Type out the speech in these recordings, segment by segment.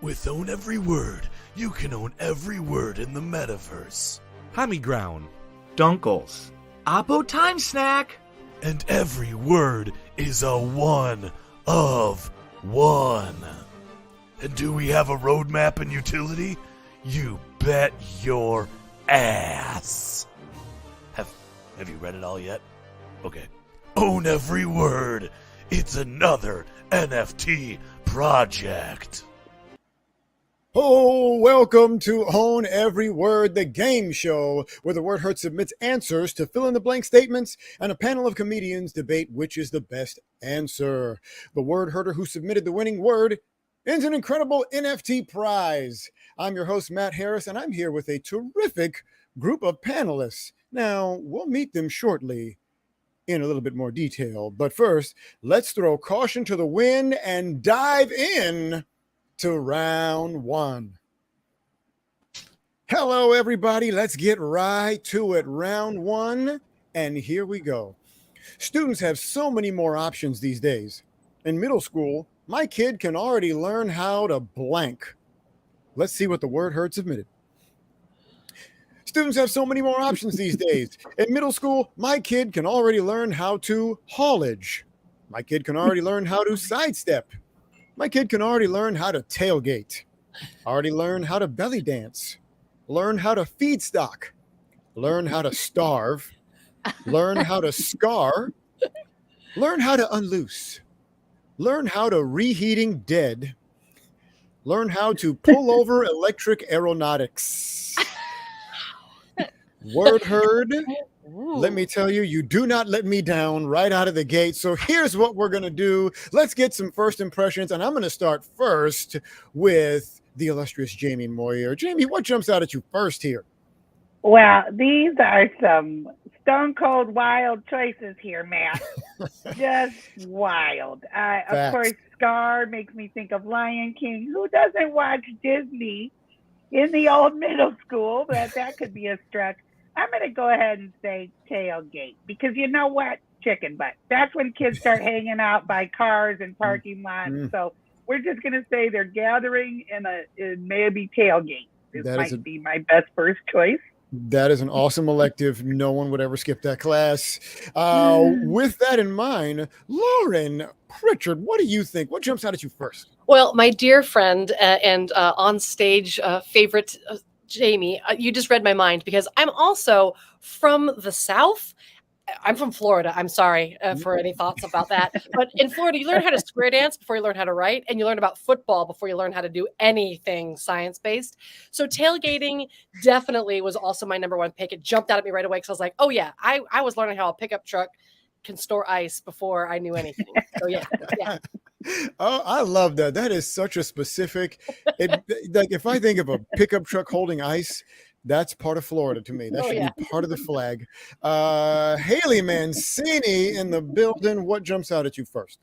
With Own Every Word, you can own every word in the metaverse. Hammy Ground. Dunkles. Oppo Time Snack. And every word is a one of one. And do we have a roadmap and utility? You bet your ass. Have you read it all yet? Okay. Own Every Word. It's another NFT project. Oh, welcome to Own Every Word, the game show, where the Word Herd submits answers to fill-in-the-blank statements, and a panel of comedians debate which is the best answer. The Word Herder who submitted the winning word wins an incredible NFT prize. I'm your host, Matt Harris, and I'm here with a terrific group of panelists. Now, we'll meet them shortly in a little bit more detail, but first, let's throw caution to the wind and dive in to round one. Hello, everybody. Let's get right to it. Round one, and here we go. Students have so many more options these days. In middle school, my kid can already learn how to blank. Let's see what the Word Herd submitted. Students have so many more options these days. In middle school, my kid can already learn how to haulage. My kid can already learn how to sidestep. My kid can already learn how to tailgate, already learn how to belly dance, learn how to feedstock, learn how to starve, learn how to scar, learn how to unloose, learn how to reheating dead, learn how to pull over electric aeronautics. Word Herd, let me tell you, you do not let me down right out of the gate. So here's what we're going to do. Let's get some first impressions, and I'm going to start first with the illustrious Jaime Moyer. Jaime, what jumps out at you first here? Well, these are some stone cold wild choices here, Matt. Just wild. Of course, Scar makes me think of Lion King. Who doesn't watch Disney in the old middle school? But that could be a stretch. I'm going to go ahead and say tailgate, because you know what? Chicken butt. That's when kids start hanging out by cars and parking lots. So we're just going to say they're gathering in maybe tailgate. This might be my best first choice. That is an awesome elective. No one would ever skip that class. With that in mind, Lauren Pritchard, what do you think? What jumps out at you first? Well, my dear friend and on stage favorite, Jaime, you just read my mind, because I'm also from the South. I'm from Florida. I'm sorry for any thoughts about that. But in Florida, you learn how to square dance before you learn how to write, and you learn about football before you learn how to do anything science-based. So tailgating definitely was also my number one pick. It jumped out at me right away because I was like, oh yeah, I was learning how a pickup truck can store ice before I knew anything. So yeah. Oh, I love that. That is such a specific. Like if I think of a pickup truck holding ice, that's part of Florida to me. That should be part of the flag. Haley Mancini in the building. What jumps out at you first?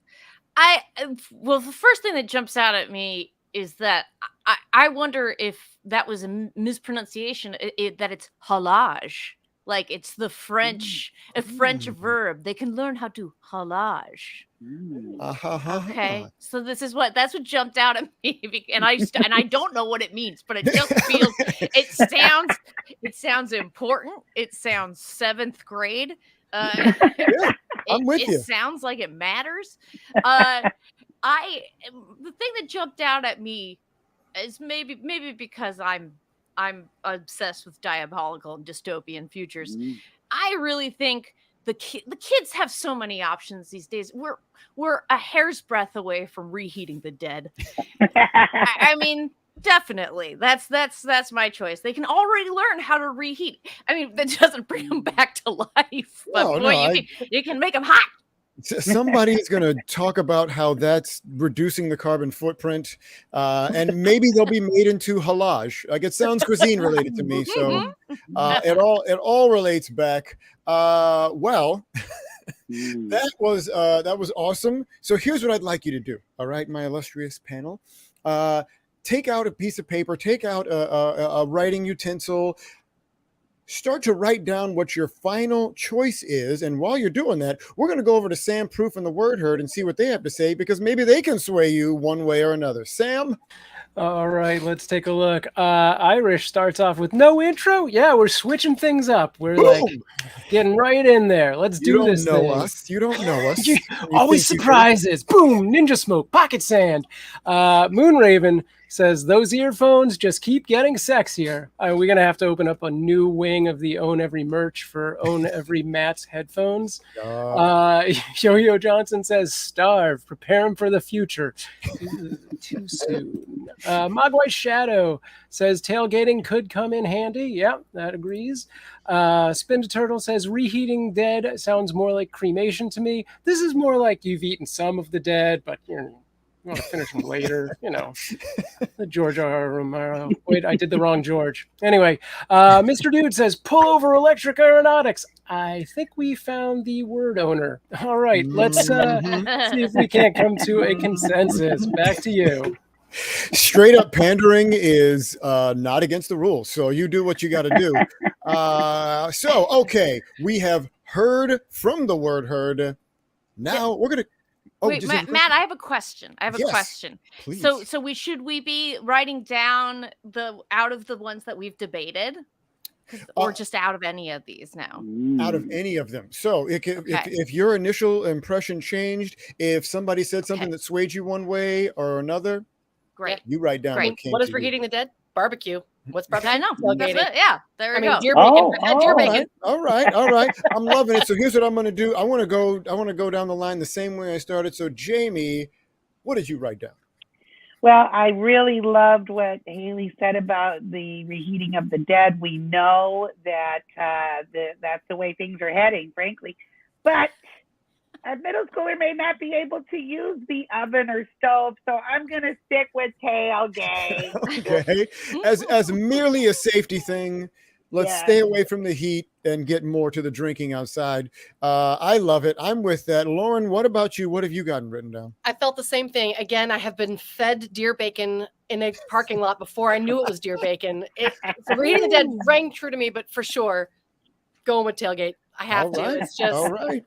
Well, the first thing that jumps out at me is that I wonder if that was a mispronunciation. That it's halage. Like it's the French, a French verb. They can learn how to halage. Okay, so that's what jumped out at me, and I don't know what it means, but it just feels, it sounds important. It sounds 7th grade. I'm with you. It sounds like it matters. The thing that jumped out at me is maybe because I'm obsessed with diabolical and dystopian futures. I really think the kids have so many options these days. We're a hair's breadth away from reheating the dead. I mean, definitely. That's my choice. They can already learn how to reheat. I mean, that doesn't bring them back to life, but you can make them hot. Somebody's going to talk about how that's reducing the carbon footprint, and maybe they'll be made into halage. Like it sounds cuisine related to me, so it all relates back. Well, that was awesome. So here's what I'd like you to do. All right, my illustrious panel, take out a piece of paper, take out a writing utensil. Start to write down what your final choice is. And while you're doing that, we're going to go over to Sam Proof and the Word Herd and see what they have to say, because maybe they can sway you one way or another. Sam? All right, let's take a look. Irish starts off with no intro. Yeah, we're switching things up. We're like Boom! getting right in there. Let's You do don't this know thing. us. You don't know us. You- You Always think you do. surprises. Boom, ninja smoke, pocket sand. Moonraven says those earphones just keep getting sexier. We're gonna have to open up a new wing of the Own Every merch for Own Every Matt's headphones. Yo-Yo Johnson says starve, prepare him for the future. Too soon. Mogwai Shadow says tailgating could come in handy. Yep, that agrees. Spin to Turtle says reheating dead sounds more like cremation to me. This is more like you've eaten some of the dead, but you want to finish them later. The George R. Romero. Wait, I did the wrong George. Anyway, Mr. Dude says pull over electric aeronautics. I think we found the word owner. All right, let's see if we can't come to a consensus. Back to you. Straight up pandering is not against the rules, so you do what you got to do. Okay, we have heard from the word heard. Now we're gonna. Wait, Matt, I have a question. Yes, question. Please. So should we be writing down out of the ones that we've debated, or just out of any of these now? Out of any of them. So if your initial impression changed, if somebody said something that swayed you one way or another, great. You write down what is reheating the dead? Barbecue. What's barbecue? I know. That's it. Yeah, there we go. Deer bacon. Deer bacon. All right. I'm loving it. So here's what I'm going to do. I want to go down the line the same way I started. So Jaime, what did you write down? Well, I really loved what Haley said about the reheating of the dead. We know that that's the way things are heading, frankly. But a middle schooler may not be able to use the oven or stove, so I'm going to stick with tailgate. Okay. As merely a safety thing, let's stay away from the heat and get more to the drinking outside. I love it. I'm with that. Lauren, what about you? What have you gotten written down? I felt the same thing. Again, I have been fed deer bacon in a parking lot before I knew it was deer bacon. The reheating the dead rang true to me, but for sure, going with tailgate. I have to. It's just all right.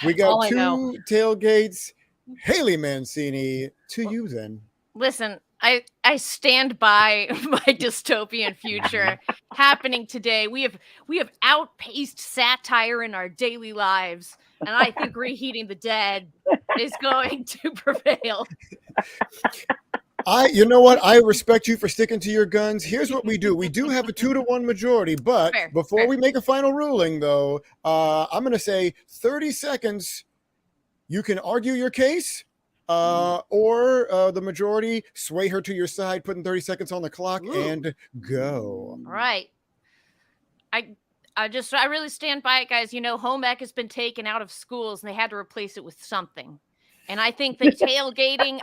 We got two tailgates. Haley Mancini, to you then. Listen, I stand by my dystopian future happening today. We have outpaced satire in our daily lives, and I think reheating the dead is going to prevail. You know what? I respect you for sticking to your guns. Here's what we do. We do have a 2-1 majority, but before we make a final ruling, though, I'm going to say 30 seconds. You can argue your case, or the majority sway her to your side, putting 30 seconds on the clock and go. All right. I really stand by it, guys. Home ec has been taken out of schools and they had to replace it with something. And I think that tailgating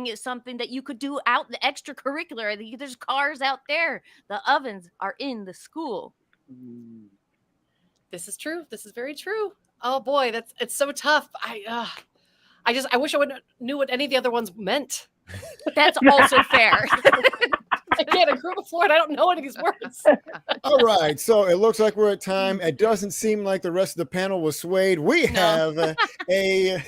is something that you could do out in the extracurricular. There's cars out there. The ovens are in the school. This is true. This is very true. Oh boy, it's so tough. I wish I knew what any of the other ones meant. That's also fair. Again, I grew up in Florida. I don't know any of these words. All right, so it looks like we're at time. It doesn't seem like the rest of the panel was swayed. We have a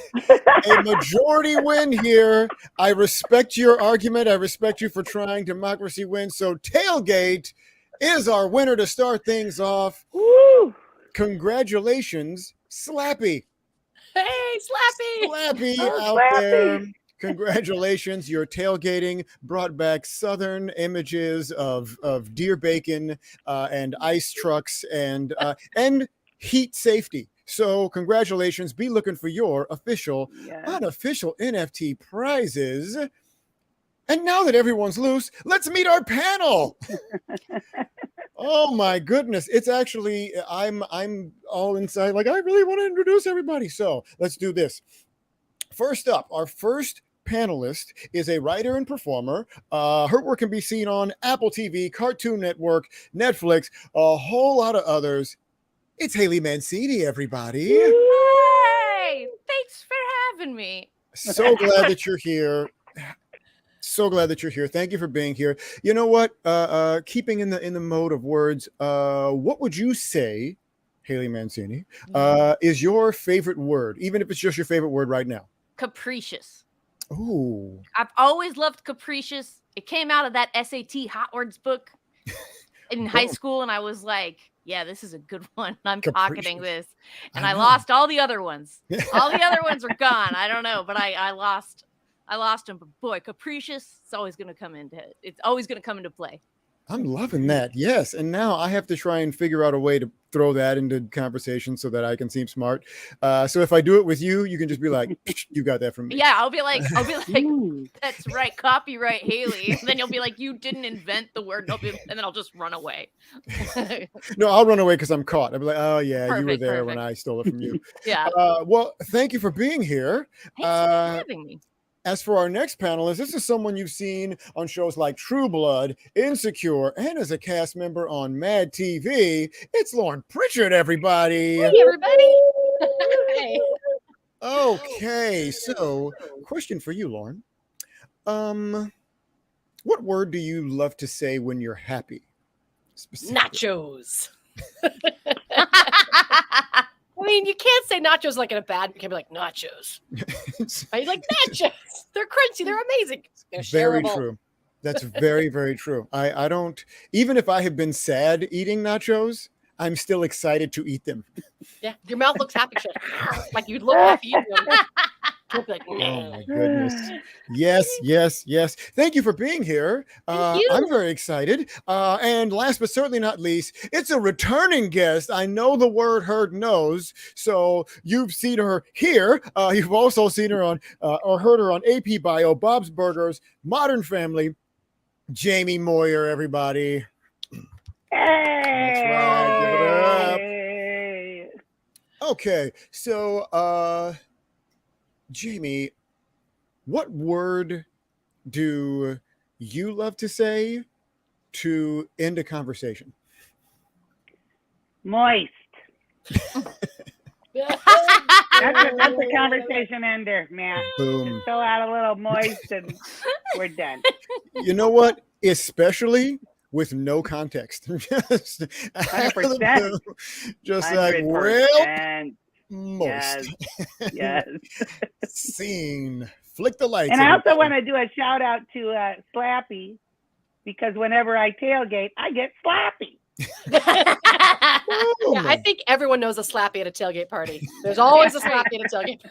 majority win here. I respect your argument. I respect you for trying. Democracy wins. So tailgate is our winner to start things off. Woo! Congratulations, Slappy. Hey, Slappy! Slappy Oh, out Slappy. there. Congratulations, your tailgating brought back southern images of deer bacon and ice trucks and heat safety. So congratulations. Be looking for your unofficial NFT prizes. And now that everyone's loose, let's meet our panel. Oh my goodness. It's actually, I'm all inside. Like, I really want to introduce everybody. So let's do this. First up, our first panelist is a writer and performer. Her work can be seen on Apple TV, Cartoon Network, Netflix, a whole lot of others. It's Haley Mancini, everybody. Hey, thanks for having me. So glad that you're here. So glad that you're here. Thank you for being here. You know what? Keeping in the mode of words, what would you say, Haley Mancini, is your favorite word, even if it's just your favorite word right now? Capricious. Ooh. I've always loved capricious. It came out of that SAT hot words book in high school, and I was like, yeah, this is a good one. I'm pocketing Capricious. this. And I I know. lost all the other ones. All the other ones are gone. I don't know, but I lost them. But boy, capricious, it's always going to come into play. I'm loving that. Yes. And now I have to try and figure out a way to throw that into conversation so that I can seem smart. So if I do it with you, you can just be like, you got that from me. Yeah, I'll be like, that's right, copyright Haley. And then you'll be like, you didn't invent the word. And then I'll just run away. No, I'll run away because I'm caught. I'll be like, oh yeah, you were Perfect, there when I stole it from you. Yeah. Well, thank you for being here. Thanks for having me. As for our next panelist, this is someone you've seen on shows like True Blood, Insecure, and as a cast member on Mad TV. It's Lauren Pritchard, everybody. Hey, everybody. Hey. Okay, so question for you, Lauren. What word do you love to say when you're happy? Nachos. I mean, you can't say nachos like in a bad. You can be like nachos. I like nachos. They're crunchy. They're amazing. They're Very shareable. true. That's very, very true. I don't, even if I have been sad eating nachos, I'm still excited to eat them. Yeah, your mouth looks happy. Like you look happy eating them. Like, oh my goodness. Yes. Thank you for being here. Thank you. I'm very excited. And last but certainly not least, it's a returning guest. I know the word heard knows. So you've seen her here. You've also seen her on or heard her on AP Bio, Bob's Burgers, Modern Family. Jaime Moyer, everybody. That's right. Give it up. Okay, so Jaime, what word do you love to say to end a conversation? Moist. That's a conversation ender, man. Boom. Just throw out a little moist and we're done. You know what? Especially with no context. Just 100%. Just like, 100%. well, moist. Yes. Scene. Flick the lights. And I also want to do a shout out to Slappy, because whenever I tailgate, I get slappy. Yeah, I think everyone knows a slappy at a tailgate party. There's always a slappy at a tailgate party.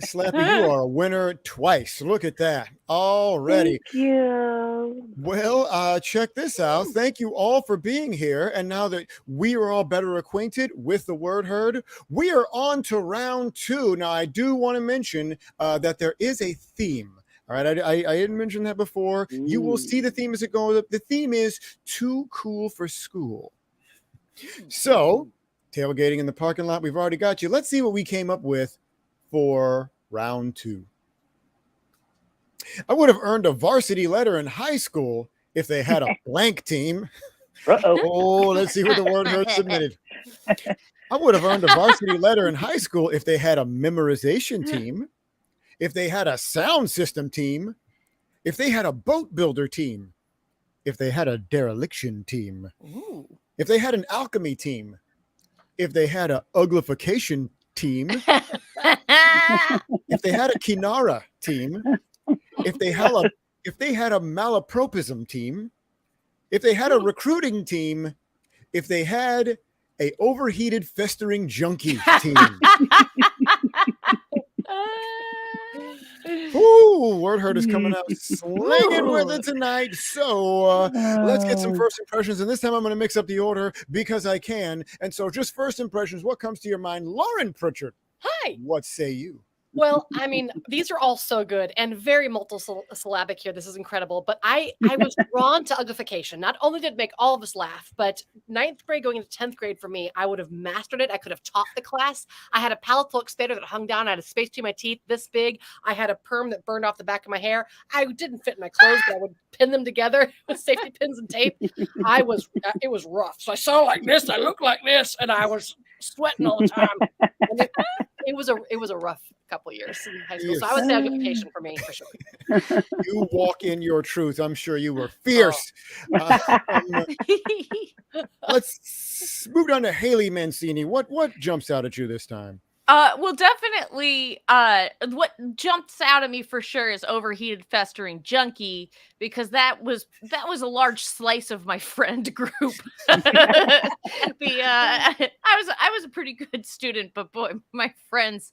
Slappy, you are a winner twice. Look at that already. Thank you. Well, check this out. Thank you all for being here. And now that we are all better acquainted with the word heard, we are on to round two. Now, I do want to mention that there is a theme. All right, I didn't mention that before. You will see the theme as it goes up. The theme is too cool for school. So, tailgating in the parking lot, we've already got you. Let's see what we came up with for round two. I would have earned a varsity letter in high school if they had a blank team. Oh, let's see what the word heard submitted. I would have earned a varsity letter in high school if they had a memorization team, if they had a sound system team, if they had a boat builder team, if they had a dereliction team, if they had an alchemy team, if they had a uglification team, if they had a Kinara team, if they had a malapropism team, if they had a recruiting team, if they had a overheated festering junkie team. Ooh, word herd is coming out slinging with it tonight. So let's get some first impressions. And this time I'm going to mix up the order because I can. And so just first impressions, what comes to your mind? Lauren Pritchard. Hi. What say you? Well, I mean, these are all so good and very multisyllabic here. This is incredible. But I was drawn to uglification. Not only did it make all of us laugh, but 9th grade going into 10th grade for me, I would have mastered it. I could have taught the class. I had a palatal expander that hung down. I had a space between my teeth this big. I had a perm that burned off the back of my hair. I didn't fit in my clothes, but I would pin them together with safety pins and tape. It was rough. So I saw like this, I looked like this, and I was sweating all the time. And it was a rough couple years in high school. So I would say uglification for me for sure. You walk in your truth. I'm sure you were fierce. Let's move on to Haley Mancini. What jumps out at you this time? Well, definitely. What jumps out at me for sure is overheated, festering junkie, because that was a large slice of my friend group. I was a pretty good student, but boy, my friends.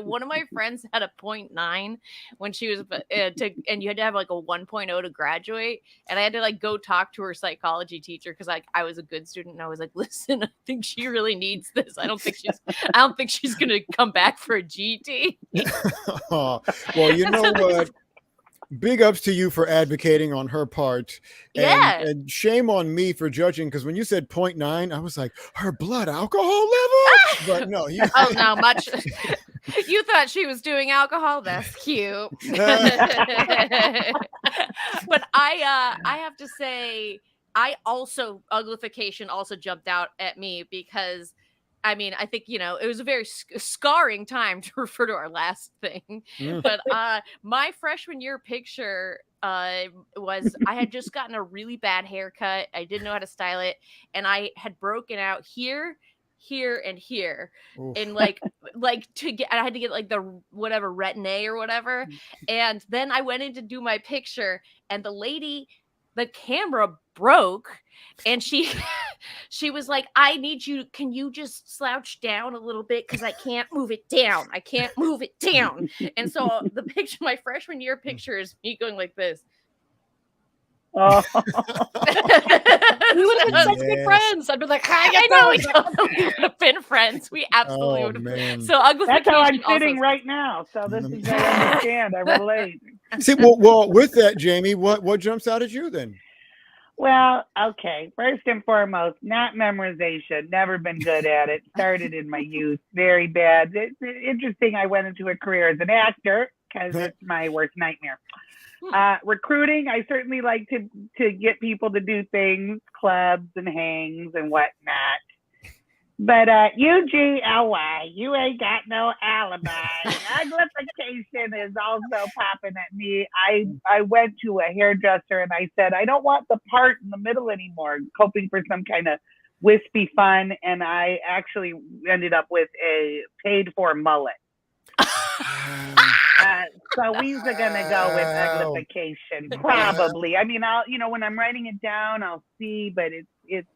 One of my friends had a 0.9 when she was and you had to have like a 1.0 to graduate, and I had to like go talk to her psychology teacher because like I was a good student, and I was like, listen, I think she really needs this. I don't think she's gonna come back for a GT. Well, you know what? Big ups to you for advocating on her part. And shame on me for judging, because when you said 0.9, I was like, her blood alcohol level? But no. Oh, no, much. You thought she was doing alcohol? That's cute. But I have to say, uglification also jumped out at me because I mean, I think, it was a very scarring time to refer to our last thing. But my freshman year picture was I had just gotten a really bad haircut. I didn't know how to style it. And I had broken out here, and here. Oof. And like I had to get like the whatever retin-A or whatever. And then I went in to do my picture, and the camera broke, and she was like, can you just slouch down a little bit, because I can't move it down. And so my freshman year picture is me going like this. Oh. We would have been such good friends. I'd be like, I know we would have been friends. We absolutely would have been. So that's how I'm sitting right now. So this is I understand. I relate. See, well, with that, Jamie, what jumps out at you then? Well, okay. First and foremost, not memorization. Never been good at it. Started in my youth. Very bad. It's interesting. I went into a career as an actor because it's my worst nightmare. Recruiting, I certainly like to get people to do things, clubs and hangs and whatnot. But UGLY, you ain't got no alibi. Uglification is also popping at me. I went to a hairdresser and I said, I don't want the part in the middle anymore, hoping for some kind of wispy fun. And I actually ended up with a paid for mullet. So we're gonna go with uglification, probably. I mean, I'll when I'm writing it down, I'll see, but it's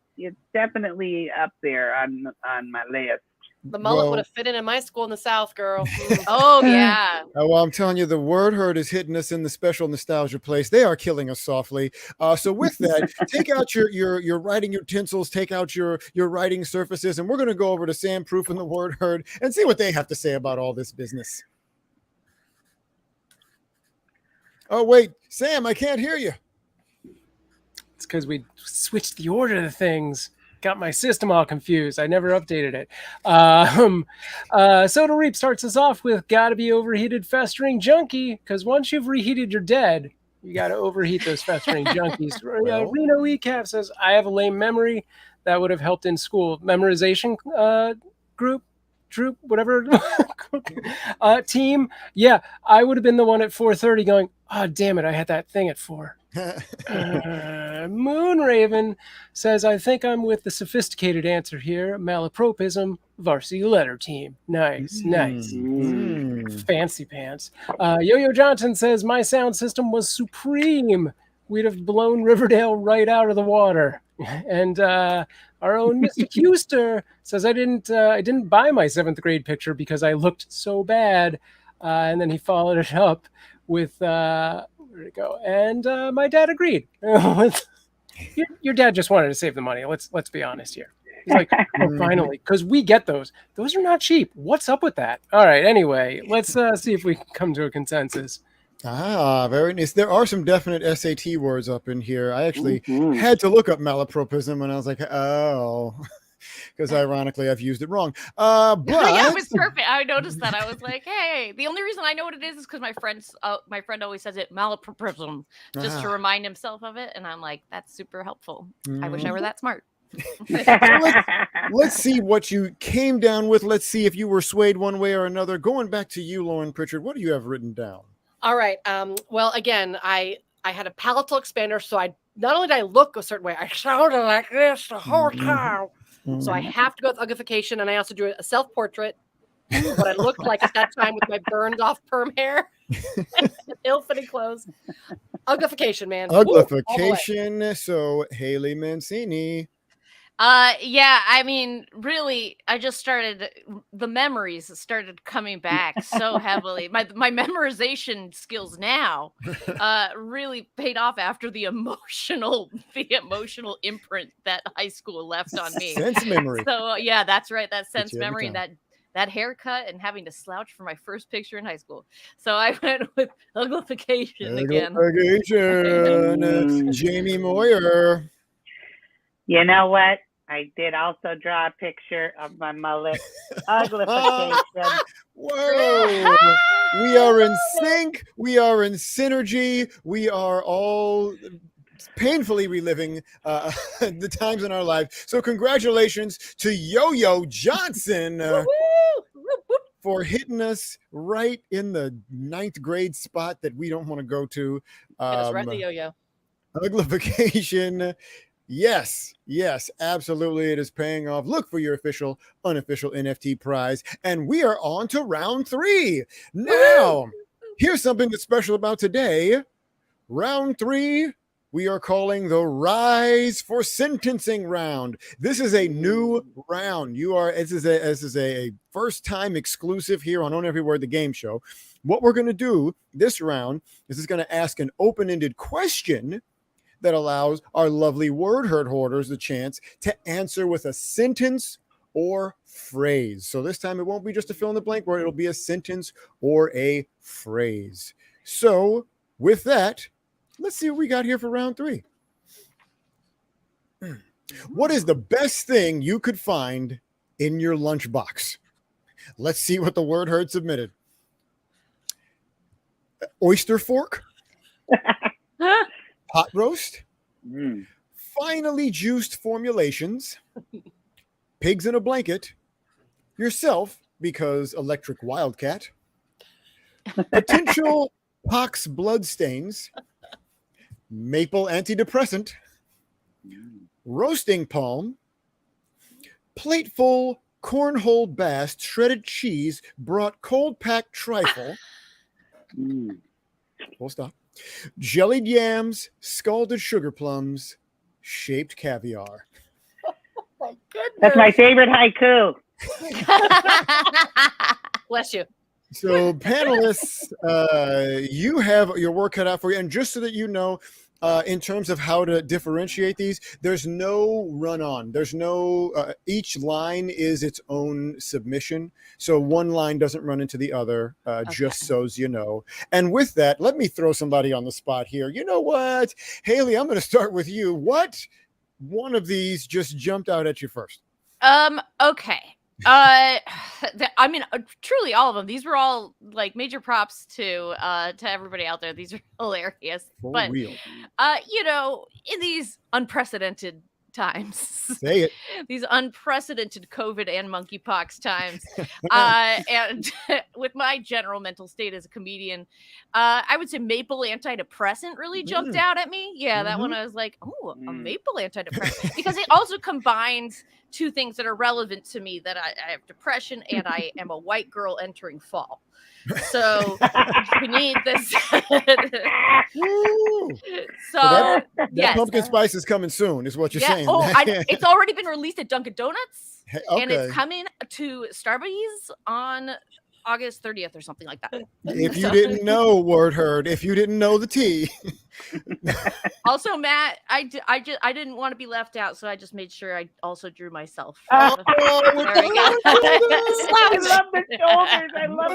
definitely up there on my list. The mullet would have fit in my school in the South, girl. Oh, yeah. Well, I'm telling you, the word herd is hitting us in the special nostalgia place. They are killing us softly. So with that, take out your writing utensils, take out your writing surfaces, and we're going to go over to Sam Proof and the word herd and see what they have to say about all this business. Oh, wait, Sam, I can't hear you. It's because we switched the order of the things. Got my system all confused. I never updated it. Soda Reap starts us off with gotta be overheated festering junkie, because once you've reheated, you're dead. You got to overheat those festering junkies. Reno Ecaf says, I have a lame memory. That would have helped in school. Memorization troop, whatever, team. Yeah, I would have been the one at 4:30 going, oh, damn it, I had that thing at 4. Moonraven says, I think I'm with the sophisticated answer here. Malapropism, varsity letter team. Nice. Fancy pants. Yo-Yo Johnson says, my sound system was supreme. We'd have blown Riverdale right out of the water. And our own Mr. Huster says, I didn't buy my 7th grade picture because I looked so bad. And then he followed it up with where'd it go? And my dad agreed. Your dad just wanted to save the money. Let's be honest here. He's like, oh, finally, because we get those. Those are not cheap. What's up with that? All right. Anyway, let's see if we can come to a consensus. Very nice. There are some definite SAT words up in here. I actually had to look up malapropism, and I was like, oh. Because ironically, I've used it wrong. But yeah, it was perfect. I noticed that. I was like, "Hey!" The only reason I know what it is because my friend always says it malapropism, just to remind himself of it. And I'm like, "That's super helpful." I wish I were that smart. Let's see what you came down with. Let's see if you were swayed one way or another. Going back to you, Lauren Pritchard, what do you have written down? All right. Well, again, I had a palatal expander, so I not only did I look a certain way, I sounded like this the whole time. So I have to go with uglification, and I also do a self-portrait, what I looked like at that time with my burned off perm hair, ill-fitting clothes. Uglification, man. Uglification. So Haley Mancini. Yeah, I mean, really, the memories started coming back so heavily. My memorization skills now really paid off after the emotional imprint that high school left on me. Sense memory. So yeah, that's right. That sense you every memory and time. that haircut and having to slouch for my first picture in high school. So I went with uglification again. Uglification. Jamie Moyer. You know what? I did also draw a picture of my mullet. Uglification. Whoa! We are in sync. We are in synergy. We are all painfully reliving the times in our life. So congratulations to Yo-Yo Johnson for hitting us right in the 9th grade spot that we don't want to go to. Hit us right in the yo-yo. Uglification. Yes, absolutely. It is paying off. Look for your official, unofficial NFT prize. And we are on to round 3. Now, here's something that's special about today. Round 3, we are calling the Rise for Sentencing round. This is a new round. This is a first time exclusive here on Every Word, the game show. What we're going to do this round is going to ask an open-ended question that allows our lovely word herd hoarders the chance to answer with a sentence or phrase. So this time it won't be just a fill in the blank word, it'll be a sentence or a phrase. So with that, let's see what we got here for round 3. What is the best thing you could find in your lunchbox? Let's see what the word herd submitted. Oyster fork? Pot roast, finely juiced formulations, pigs in a blanket, yourself, because electric wildcat, potential pox blood stains, maple antidepressant, roasting palm, plateful cornhole bast, shredded cheese, brought cold packed trifle. Full stop. Jellied yams, scalded sugar plums, shaped caviar. Oh my goodness. That's my favorite haiku. Bless you. So, panelists, you have your work cut out for you. And just so that you know, in terms of how to differentiate these, there's no run-on. There's no, each line is its own submission. So one line doesn't run into the other, just so you know. And with that, let me throw somebody on the spot here. You know what? Haley, I'm going to start with you. What one of these just jumped out at you first? Okay. I mean, truly all of them. These were all like major props to everybody out there. These are hilarious. But real. You know, in these unprecedented times, Say it. These unprecedented COVID and monkeypox times, and with my general mental state as a comedian, I would say maple antidepressant really jumped out at me. Yeah, that one I was like, oh, a maple antidepressant, because it also combines two things that are relevant to me, that I have depression and I am a white girl entering fall. So we need this. So that yes. pumpkin spice is coming soon, is what you're saying. Oh, it's already been released at Dunkin' Donuts, okay. and it's coming to Starbucks on August 30th or something like that. If you didn't know, word herd, if you didn't know the tea. Also, Matt, I didn't want to be left out, so I just made sure I also drew myself. Oh, there we go. I love the shoulders. I love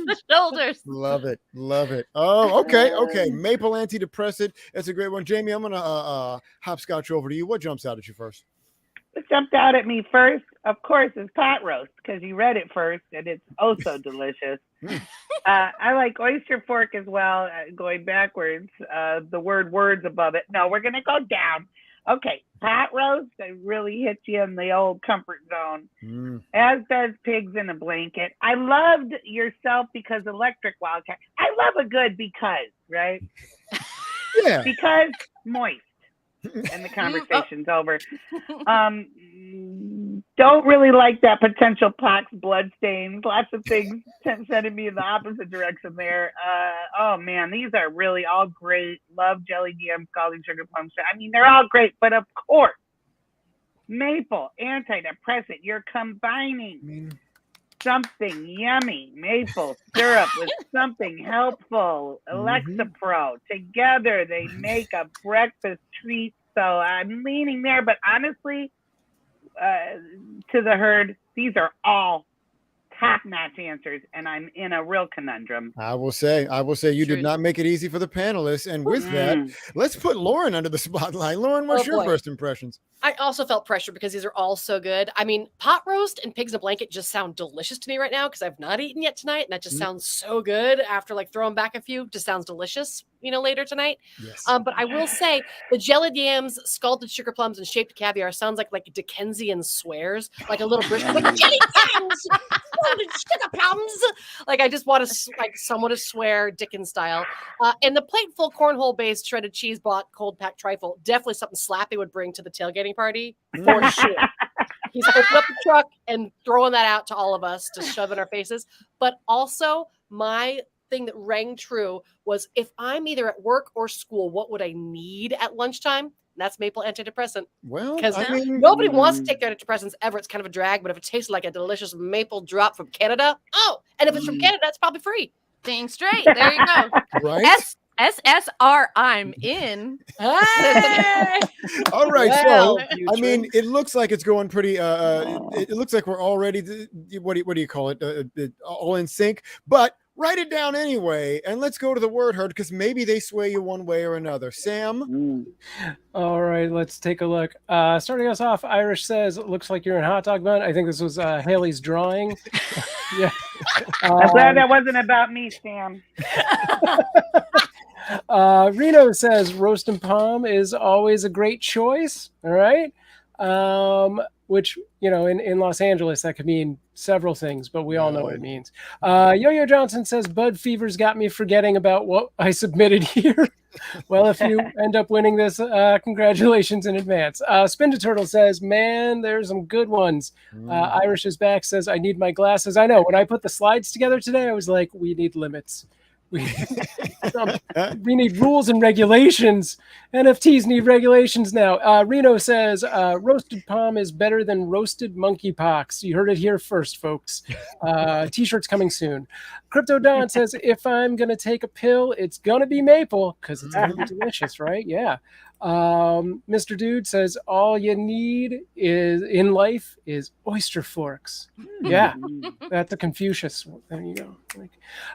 the shoulders. Love it. Oh, okay. Maple antidepressant. That's a great one. Jamie, I'm going to hopscotch over to you. What jumps out at you first? What jumped out at me first, of course, is pot roast, because you read it first, and it's oh so delicious. I like oyster fork as well, going backwards, the word words above it. No, we're going to go down. Okay, pot roast, it really hits you in the old comfort zone, as does pigs in a blanket. I loved yourself because electric wildcat. I love a good because, right? Yeah. Because moist, and the conversation's over. Don't really like that potential pox, blood stains, lots of things sending me in the opposite direction there. Oh man, these are really all great. Love jelly jam, scalding sugar plum. I mean, they're all great, but of course, maple antidepressant. You're combining something yummy, maple syrup, with something helpful, Lexapro. Together, they make a breakfast treat. So I'm leaning there, but honestly, to the herd, these are all top-notch answers, and I'm in a real conundrum. I will say you did not make it easy for the panelists. And with that, let's put Lauren under the spotlight. Lauren, what's your first impressions? I also felt pressure because these are all so good. I mean, pot roast and pigs in a blanket just sound delicious to me right now because I've not eaten yet tonight, and that just sounds so good after like throwing back a few. Just sounds delicious, later tonight. Yes. But I will say the jellied yams, scalded sugar plums, and shaped caviar sounds like Dickensian swears, like a little British like jelly yams, scalded sugar plums. Like I just want to like someone to swear Dickens style. And the plateful cornhole based shredded cheese bought cold packed trifle, definitely something Slappy would bring to the tailgating party for sure. He's opened up the truck and throwing that out to all of us to shove in our faces. But also my thing that rang true was if I'm either at work or school, what would I need at lunchtime? And that's maple antidepressant. Well, because nobody wants to take their antidepressants ever. It's kind of a drag, but if it tastes like a delicious maple drop from Canada, and if it's from Canada, it's probably free. Dang straight. There you go. Right? SSR, I'm in. Hey! All right, Well, so I mean, it looks like it's going pretty. It looks like we're already. What do you call it? All in sync. But write it down anyway, and let's go to the word herd because maybe they sway you one way or another. Sam. All right, let's take a look. Starting us off, Irish says, "It looks like you're in hot dog bun." I think this was Haley's drawing. Yeah. I'm glad that wasn't about me, Sam. Reno says roast and palm is always a great choice. All right. Which, in Los Angeles, that could mean several things, but we all know what it means. Yo-Yo Johnson says Bud Fever's got me forgetting about what I submitted here. Well, if you end up winning this, congratulations in advance. Spinda Turtle says, man, there's some good ones. Irish is back, says, I need my glasses. I know, when I put the slides together today, I was like, we need limits. We need rules and regulations. NFTs need regulations now. Reno says roasted palm is better than roasted monkeypox. You heard it here first, folks. T-shirts coming soon. Crypto Don says if I'm gonna take a pill, it's gonna be maple because it's gonna be delicious, right? Yeah. Mr. Dude says all you need in life is oyster forks. Yeah, that's a Confucius. There you go.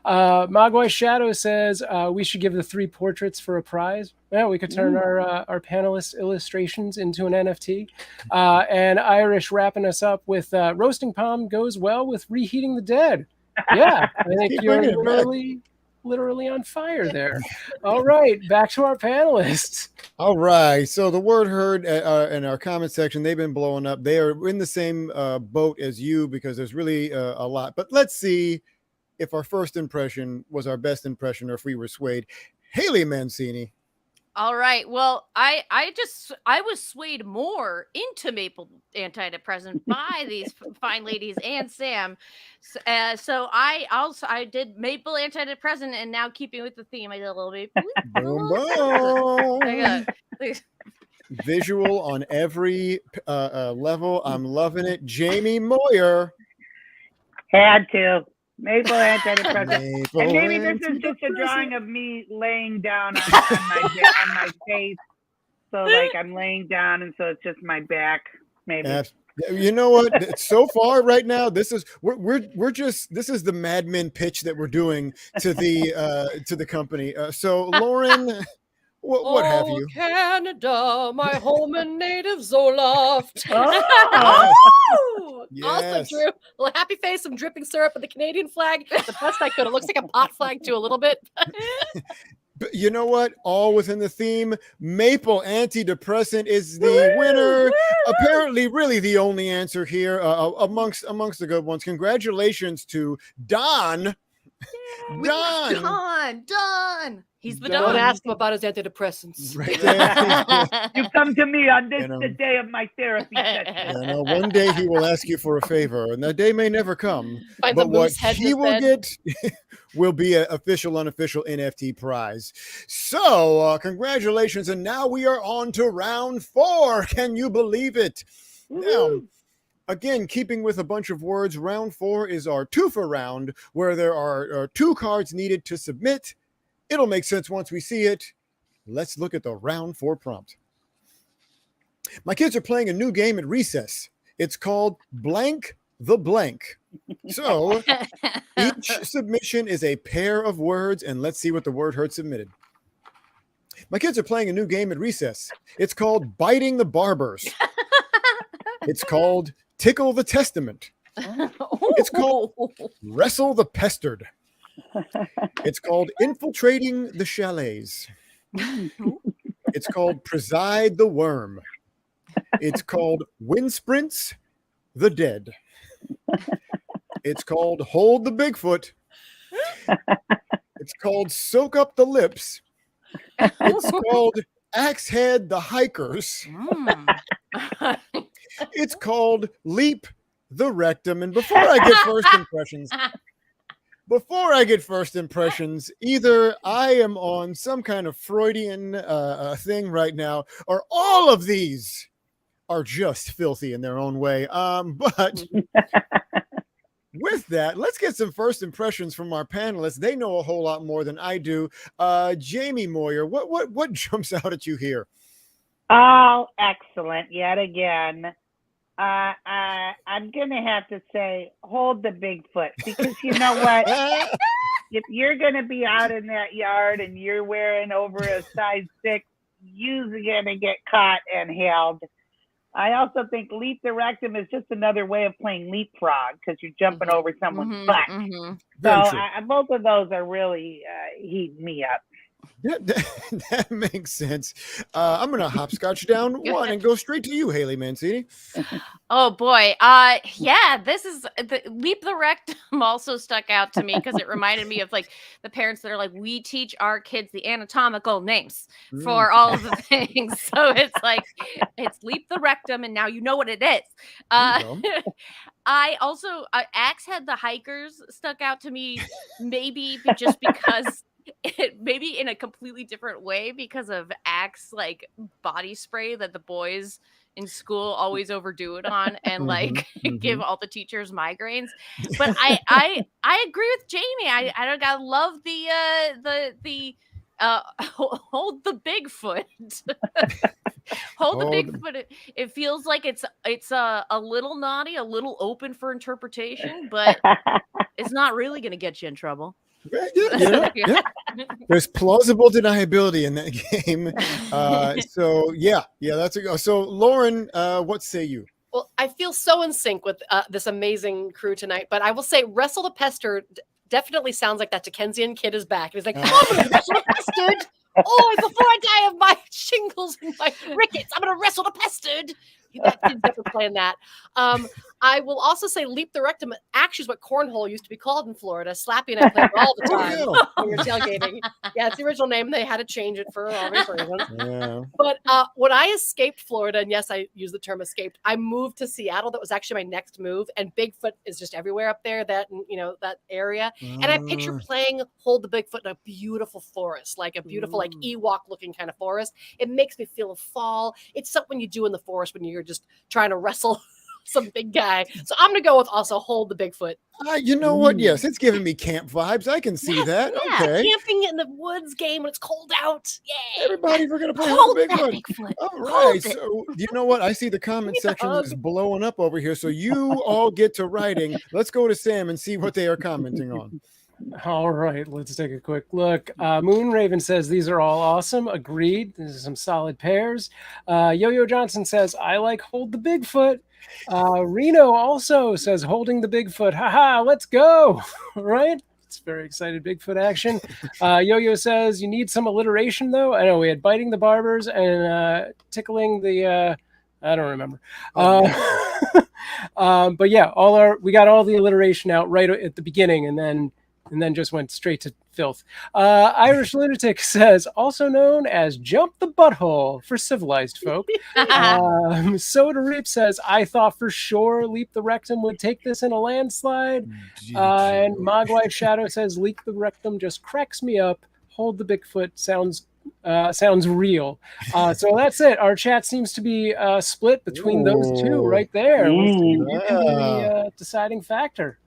Mogwai Shadow says we should give the 3 portraits for a prize. Yeah, we could turn our panelist illustrations into an NFT. And Irish wrapping us up with roasting palm goes well with reheating the dead. Yeah, I think you're literally on fire there. All right, back to our panelists. All right, so the word heard in our comment section, they've been blowing up. They are in the same boat as you because there's really a lot. But let's see if our first impression was our best impression or if we were swayed. Haley Mancini. All right. Well, I was swayed more into maple antidepressant by these fine ladies and Sam. So I did maple antidepressant, and now keeping with the theme, I did a little bit. Boom, boom. Visual on every level. I'm loving it. Jaime Moyer. Had to. Maple antidepressant. And maybe this is just a drawing of me laying down on my face. So like I'm laying down, and so it's just my back. Maybe. You know what? So far, right now, this is this is the Mad Men pitch that we're doing to the company. So Lauren. What have you? Canada, my home and native Zoloft. Yes. Also true. A little happy face, some dripping syrup with the Canadian flag. The best I could. It looks like a pot flag too, a little bit. But you know what? All within the theme. Maple antidepressant is the winner. Apparently, really the only answer here amongst the good ones. Congratulations to Don. Done. He's the Don't Don. ask him about his antidepressants. Right there. You come to me on this You know. the day of my therapy session. You know, one day he will ask you for a favor, and that day may never come. Finds But a what moose head in he his will bed. get will be an official, unofficial NFT prize. So, congratulations. And now we are on to round 4. Can you believe it? Now, again, keeping with a bunch of words, round 4 is our twofer round, where there are 2 cards needed to submit. It'll make sense once we see it. Let's look at the round 4 prompt. My kids are playing a new game at recess. It's called Blank the Blank. So each submission is a pair of words, and let's see what the word heard submitted. My kids are playing a new game at recess. It's called Biting the Barbers. It's called Tickle the Testament. It's called Wrestle the Pestered. It's called Infiltrating the Chalets. It's called Preside the Worm. It's called Wind Sprints the Dead. It's called Hold the Bigfoot. It's called Soak Up the Lips. It's called Axehead the Hikers. It's called Leap the Rectum. And before I get first impressions, either I am on some kind of Freudian thing right now, or all of these are just filthy in their own way. But with that, let's get some first impressions from our panelists. They know a whole lot more than I do. Jaime, Moyer, what jumps out at you here? Oh, excellent. Yet again. I'm going to have to say, hold the Bigfoot, because you know what? If you're going to be out in that yard and you're wearing over a size 6, you're going to get caught and held. I also think leap the rectum is just another way of playing leapfrog, because you're jumping over someone's butt. So both of those are really heating me up. Yeah, that makes sense. I'm going to hopscotch down 1 and go straight to you, Haley Mancini. Oh boy. Yeah, this is the leap the rectum also stuck out to me because it reminded me of like the parents that are like, we teach our kids the anatomical names for all of the things. So it's like, it's leap the rectum, and now you know what it is. I also, Axehead the Hikers stuck out to me, maybe just because maybe in a completely different way, because of Axe like body spray that the boys in school always overdo it on and like give all the teachers migraines. But I agree with Jaime. I love the hold the Bigfoot. Hold the Bigfoot. It feels like it's a little naughty, a little open for interpretation, but it's not really going to get you in trouble. Yeah. There's plausible deniability in that game. That's a go. So, Lauren, what say you? Well, I feel so in sync with this amazing crew tonight, but I will say Wrestle the Pester definitely sounds like that Dickensian kid is back. And he's like, I'm going to wrestle the Pestered. Oh, before I die of my shingles and my rickets, I'm going to wrestle the Pestered. That kid's definitely playing that. I will also say leap the rectum actually is what cornhole used to be called in Florida. Slappy and I played it all the time when we were tailgating. Yeah, it's the original name. They had to change it for obvious reasons. Yeah. But when I escaped Florida, and yes, I use the term escaped, I moved to Seattle. That was actually my next move. And Bigfoot is just everywhere up there, that area. And I picture playing Hold the Bigfoot in a beautiful forest, like a beautiful, like Ewok looking kind of forest. It makes me feel a fall. It's something you do in the forest when you're just trying to wrestle some big guy. So I'm going to go with also Hold the Bigfoot. You know what? Yes, it's giving me camp vibes. I can see that. Yeah, okay. Camping in the woods game when it's cold out. Yay. Everybody, we're going to play Hold the Bigfoot. All right. So, you know what? I see the comment section is blowing up over here. So you all get to writing. Let's go to Sam and see what they are commenting on. All right, let's take a quick look. Moonraven says these are all awesome. Agreed. These are some solid pairs. Yo-Yo Johnson says, I like Hold the Bigfoot. Reno also says holding the Bigfoot. Haha, let's go. Right? It's very excited Bigfoot action. Yo-Yo says you need some alliteration though. I know we had biting the barbers and tickling the I don't remember. But yeah, we got all the alliteration out right at the beginning, and then and then just went straight to filth. Irish Lunatic says, also known as Jump the Butthole for civilized folk. Soda Reap says, I thought for sure Leap the Rectum would take this in a landslide. And Mogwai Shadow says, Leap the Rectum just cracks me up. Hold the Bigfoot sounds real. So that's it. Our chat seems to be split between those two right there. We'll see who can be the deciding factor.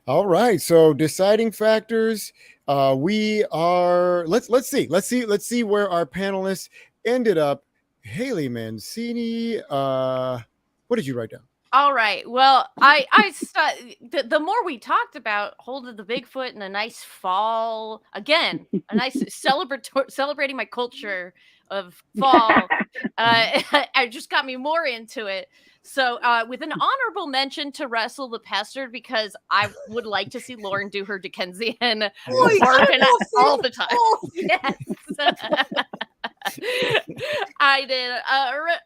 All right. So deciding factors. We are. Let's see where our panelists ended up. Haley Mancini. What did you write down? All right. Well, the more we talked about holding the Bigfoot and a nice fall, again, a nice celebrating my culture of fall, it just got me more into it. So with an honorable mention to Wrestle the Pester, because I would like to see Lauren do her Dickensian barking all the time. Yes. I did.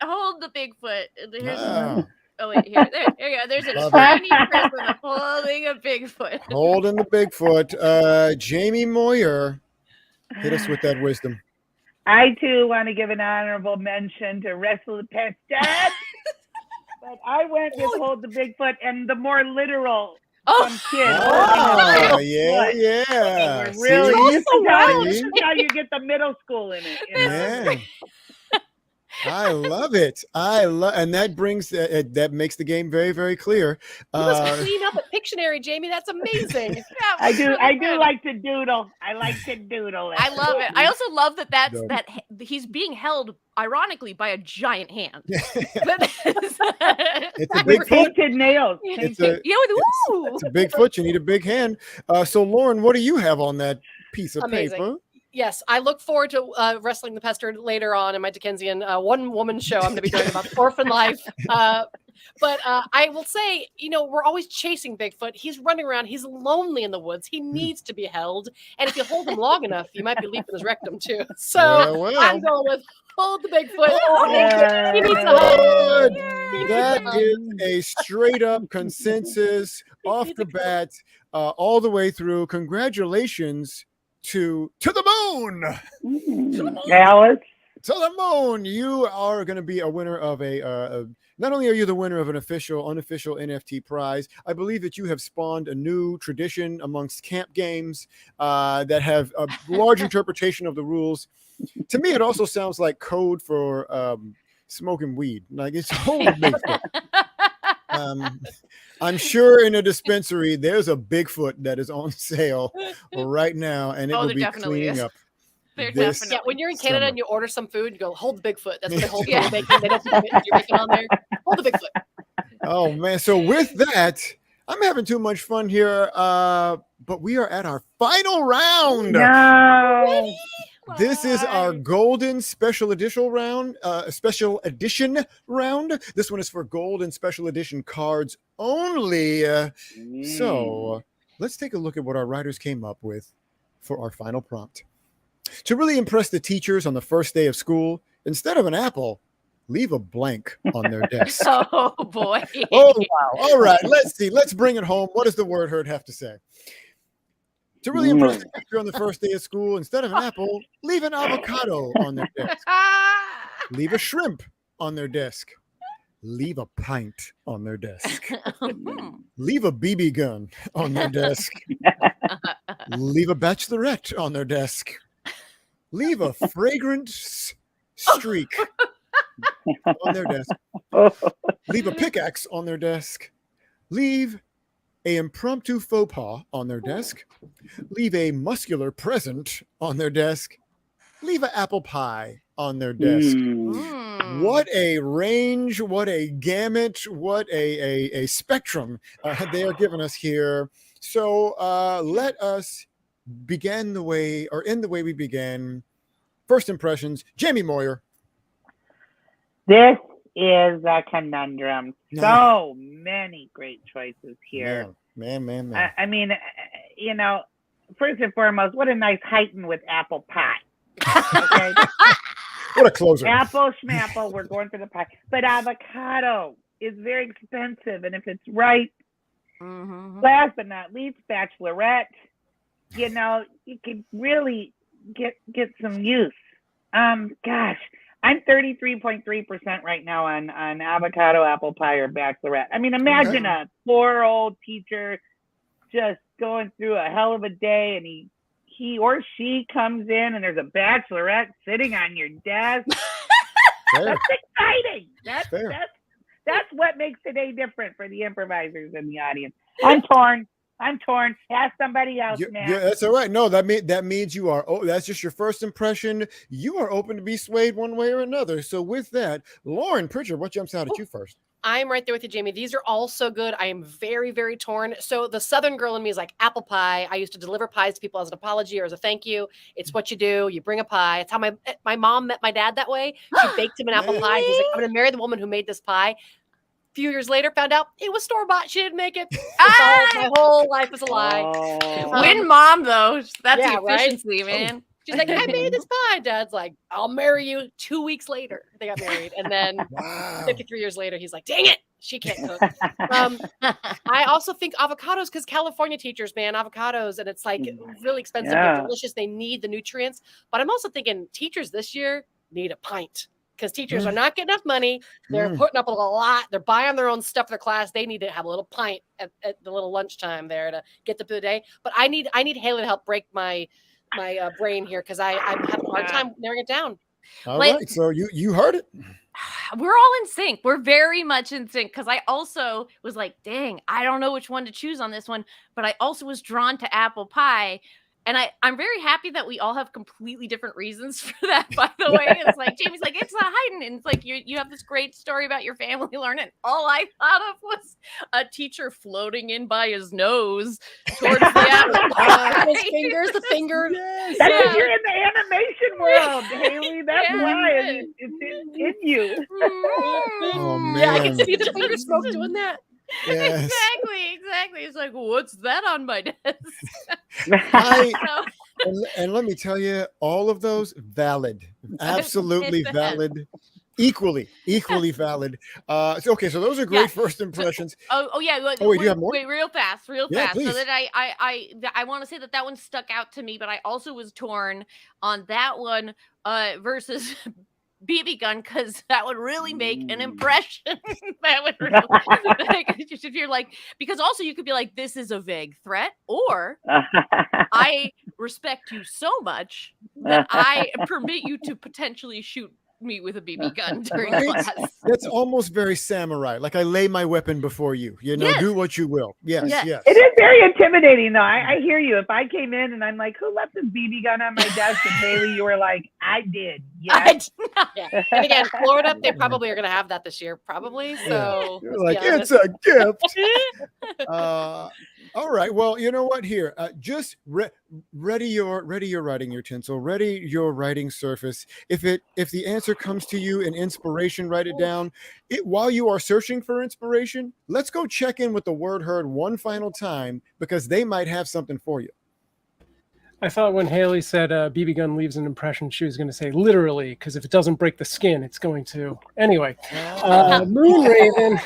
Hold the Bigfoot. Oh wait, here, there you go. There's a tiny person holding a Bigfoot. Holding the Bigfoot. Jaime Moyer, hit us with that wisdom. I too want to give an honorable mention to Wrestle the Pester, but I went with Hold the Bigfoot and the more literal from kids. Oh, yeah. Really, this is how you get the middle school in it. Yeah. I love it. And that brings that makes the game very, very clear. You must clean up a Pictionary, Jaime. That's amazing. I do like to doodle. I like to doodle. I love it. I also love that he's being held, ironically, by a giant hand. It's a with big foot. painted nails. It's a big foot. You need a big hand. So, Lauren, what do you have on that piece of paper? Yes, I look forward to Wrestling the Pester later on in my Dickensian one-woman show I'm going to be doing about orphan life. But I will say, we're always chasing Bigfoot. He's running around. He's lonely in the woods. He needs to be held. And if you hold him long enough, you might be leaping his rectum too. So I'm going with hold the Bigfoot. He needs a hold. That is a straight-up consensus off the bat, all the way through. Congratulations to the moon, Alice. To the moon. You are going to be a winner of not only are you the winner of an unofficial NFT prize, I believe that you have spawned a new tradition amongst camp games that have a large interpretation of the rules. To me, it also sounds like code for smoking weed. Like it's holy Bigfoot. I'm sure in a dispensary there's a Bigfoot that is on sale right now, and it will be cleaning up. Yeah, when you're in Canada and you order some food, you go, hold the Bigfoot. That's what they hold the bacon. They don't put your bacon on there. Hold the Bigfoot. Oh, man. So with that, I'm having too much fun here, but we are at our final round. No. This is our golden special edition round. This one is for gold and special edition cards only. So let's take a look at what our writers came up with for our final prompt. To really impress the teachers on the first day of school, instead of an apple, leave a blank on their desk. Oh, boy. Oh, wow. All right. Let's see. Let's bring it home. What does the word herd have to say? To really impress the teacher on the first day of school, instead of an apple, leave an avocado on their desk. Leave a shrimp on their desk. Leave a pint on their desk. Leave a BB gun on their desk. Leave a bachelorette on their desk. Leave a fragrant streak on their desk. Leave a pickaxe on their desk. Leave an impromptu faux pas on their desk. Leave a muscular present on their desk. Leave an apple pie on their desk. What a range, what a gamut, what a spectrum they are giving us here. So let us begin the way we began. First impressions, Jaime Moyer. This is a conundrum. So many great choices here. Man. I mean, first and foremost, what a nice heighten with apple pie. Okay. What a closer. Apple schmapple, we're going for the pie. But avocado is very expensive. And if it's right, last but not least, bachelorette. you know, you could really get some use. Gosh, I'm 33.3% right now on avocado, apple pie, or bachelorette. I mean, imagine a poor old teacher just going through a hell of a day, and he or she comes in and there's a bachelorette sitting on your desk. That's exciting. That's what makes today different for the improvisers in the audience. I'm torn. Ask somebody else, man. Yeah, that's all right. No, that means you are. Oh, that's just your first impression. You are open to be swayed one way or another. So with that, Lauren Pritchard, what jumps out at you first? I'm right there with you, Jamie. These are all so good. I am very, very torn. So the Southern girl in me is like apple pie. I used to deliver pies to people as an apology or as a thank you. It's what you do. You bring a pie. It's how my mom met my dad that way. She baked him an apple pie. He's like, I'm going to marry the woman who made this pie. Few years later, found out it was store-bought. She didn't make it. My whole life is a lie. Win mom, though. That's the right? efficiency, man. She's like, I made this pie. Dad's like, I'll marry you. 2 weeks later, they got married. And then 53 years later, he's like, dang it, she can't cook. I also think avocados, because California teachers, man, avocados, and it's like really expensive. They're delicious. They need the nutrients. But I'm also thinking teachers this year need a pint. Because teachers are not getting enough money. They're putting up a lot. They're buying their own stuff for their class. They need to have a little pint at the little lunchtime there to get through the day. But I need Haley to help break my brain here because I'm having a hard time narrowing it down. All right. So you heard it. We're all in sync. We're very much in sync because I also was like, dang, I don't know which one to choose on this one. But I also was drawn to apple pie. And I'm very happy that we all have completely different reasons for that, by the way. It's like, Jamie's like, it's a Haydn. And it's like, you have this great story about your family learning. All I thought of was a teacher floating in by his nose towards the apple. His fingers, the finger. Yes. That's because you're in the animation world, Haley. That's why it's in you. Oh, man. Yeah, I can see the finger smoke doing that. Yes. Exactly. It's like, what's that on my desk? And let me tell you, all of those valid, absolutely valid, equally valid. So those are great first impressions. Oh yeah. Wait, do you have more? Wait, real fast. Please. So that I want to say that one stuck out to me, but I also was torn on that one versus BB gun because that would really make an impression. That would really, if you're like, because also you could be like, this is a vague threat, or I respect you so much that I permit you to potentially shoot me with a BB gun during class. That's almost very samurai. Like I lay my weapon before you. Do what you will. Yes. It is very intimidating, though. I hear you. If I came in and I'm like, who left this BB gun on my desk? And Haley, you were like, I did. Yes. And again, Florida, they probably are going to have that this year, probably. So you're like, it's a gift. All right. Well, you know what? Here, just ready your writing utensil, ready your writing surface. If the answer comes to you in inspiration, write it down. While you are searching for inspiration, let's go check in with the Word Heard one final time because they might have something for you. I thought when Haley said BB gun leaves an impression, she was going to say literally, because if it doesn't break the skin, it's going to. Anyway, Moonraven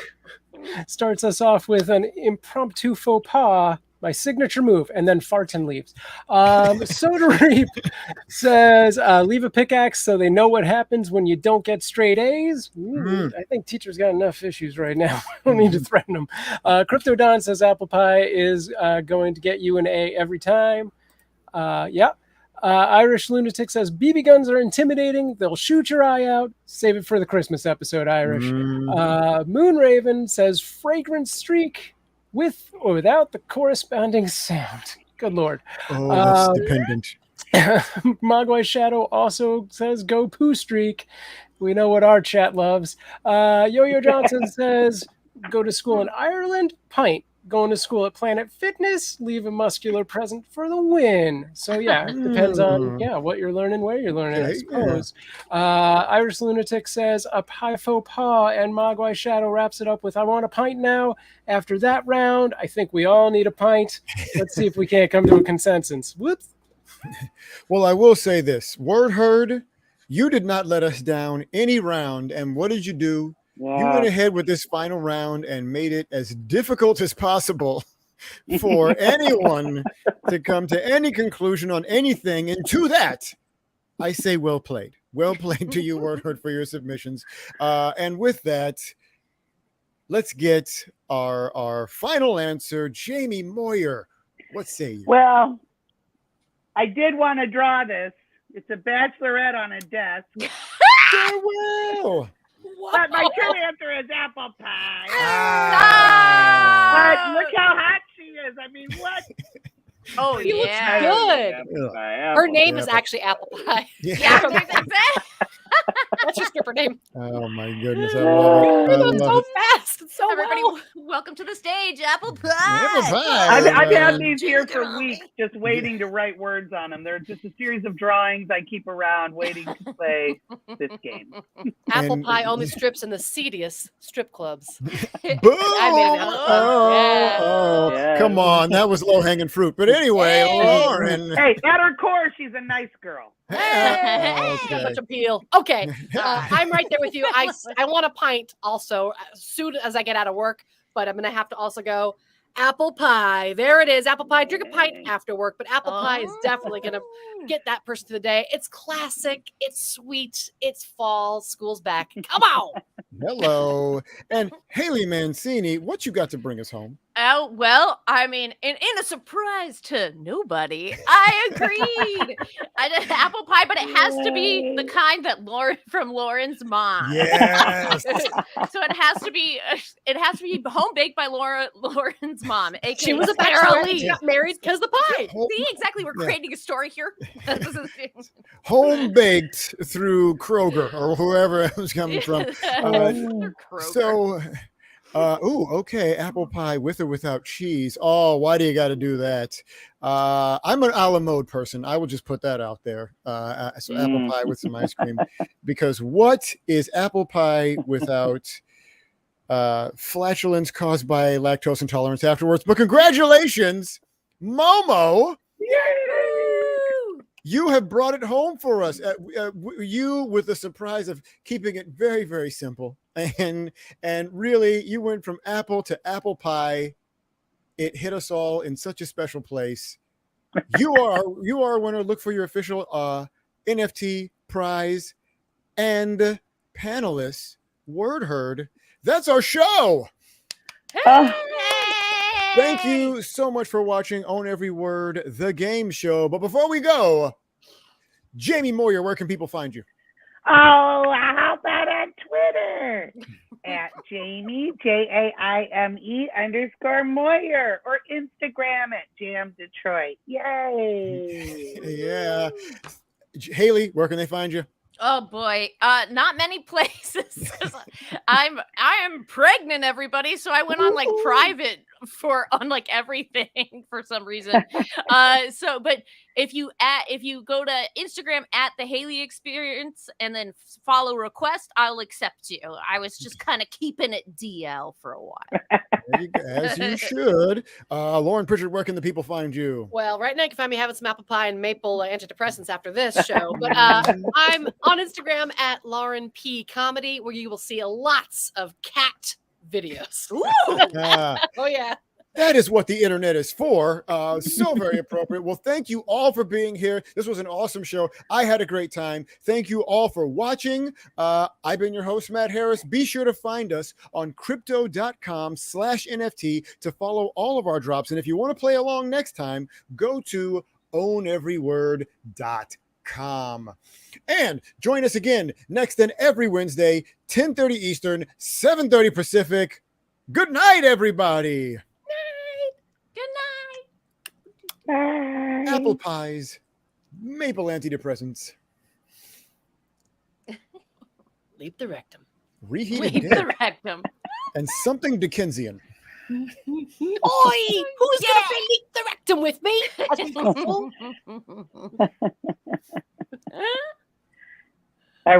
starts us off with an impromptu faux pas, my signature move, and then farts and leaves. Soda Reap says, leave a pickaxe so they know what happens when you don't get straight A's. I think teachers got enough issues right now. I don't need to threaten them. Crypto Don says apple pie is going to get you an A every time. Irish Lunatic says BB guns are intimidating. They'll shoot your eye out. Save it for the Christmas episode, Irish. Moonraven says fragrant streak with or without the corresponding sound. Good Lord. Oh, that's dependent. Mogwai Shadow also says go poo streak. We know what our chat loves. Yo-Yo Johnson says go to school in Ireland. Pint. Going to school at Planet Fitness, leave a muscular present for the win. So yeah, it depends on what you're learning, where you're learning, I suppose. Irish Lunatic says a pie faux pas, and Mogwai Shadow wraps it up with I want a pint now. After that round, I think we all need a pint. Let's see if we can't come to a consensus. Whoops. Well, I will say this. Word Heard, you did not let us down any round. And what did you do? You went ahead with this final round and made it as difficult as possible for anyone to come to any conclusion on anything. And to that, I say well played. Well played to you, Word Herd, for your submissions. And with that, let's get our final answer. Jaime Moyer, what say you? Well, I did want to draw this. It's a bachelorette on a desk. Farewell. But my true answer is apple pie. Ah. But look how hot she is. I mean, what? Oh, She looks yeah. good. Apple pie, Her apple name pie. is actually Apple Pie. Yeah, That's her stripper name. Oh my goodness, I love it. I That's love so it. fast. It's so everybody, well. welcome to the stage, apple pie. Apple pie. I've had man. these here for weeks, just waiting to write words on them. They're just a series of drawings I keep around, waiting to play this game. Apple And- Pie only strips in the seediest strip clubs. Boom! I made it. Oh, Yeah. come on. That was low hanging fruit. But anyway, Hey. Lauren. Hey, at her core, she's a nice girl. Hey, Okay. so much appeal. Okay, I'm right there with you. I want a pint also as soon as I get out of work, but I'm gonna have to also go apple pie. There it is, apple pie. Drink a pint after work, but apple pie is definitely gonna get that person to the day. It's classic. It's sweet. It's fall. School's back. Come on. Hello. And Haley Mancini, what you got to bring us home? Oh, well, I mean, in a surprise to nobody, I agreed. I did apple pie, but it has to be the kind that from Lauren's mom. Yes. So it has to be home baked by Lauren's mom. AKA She was a Sarah bachelorette. Lee. She got married because the pie. See, exactly. We're Yeah. creating a story here. Home baked through Kroger or whoever it was coming from. So, okay, apple pie with or without cheese. Oh, why do you got to do that? I'm an a la mode person. I will just put that out there. So apple pie with some ice cream, because what is apple pie without flatulence caused by lactose intolerance afterwards? But congratulations, Momo. You have brought it home for us. You with the surprise of keeping it very, very simple. And really, you went from apple to apple pie. It hit us all in such a special place. You are a winner. Look for your official NFT prize and panelists. Word Herd. That's our show. Thank you so much for watching Own Every Word, the game show. But before we go, Jaime Moyer, where can people find you? Oh, how about on Twitter? At Jaime, JAIME_Moyer, or Instagram at Jam Detroit. Yay. Yeah. Haley, where can they find you? Oh boy, not many places. 'Cause I am pregnant, everybody. So I went on like private on like everything for some reason. But if you go to Instagram at the Haley Experience and then follow request, I'll accept you. I was just kind of keeping it DL for a while. As you should. Lauren Pritchard, where can the people find you? Well, right now you can find me having some apple pie and maple antidepressants after this show. But I'm on Instagram at Lauren P Comedy, where you will see lots of cat videos. Oh yeah. That is what the internet is for. So very appropriate. Well, thank you all for being here. This was an awesome show. I had a great time. Thank you all for watching. I've been your host, Matt Harris. Be sure to find us on crypto.com/NFT to follow all of our drops. And if you want to play along next time, go to owneveryword.com. And join us again next and every Wednesday, 10:30 Eastern, 7:30 Pacific. Good night, everybody. Good night. Bye. Apple pies, maple antidepressants, Leap the rectum. reheated Leave the dick, rectum. and something Dickensian. Oi! Who's gonna leap the rectum with me? As we go full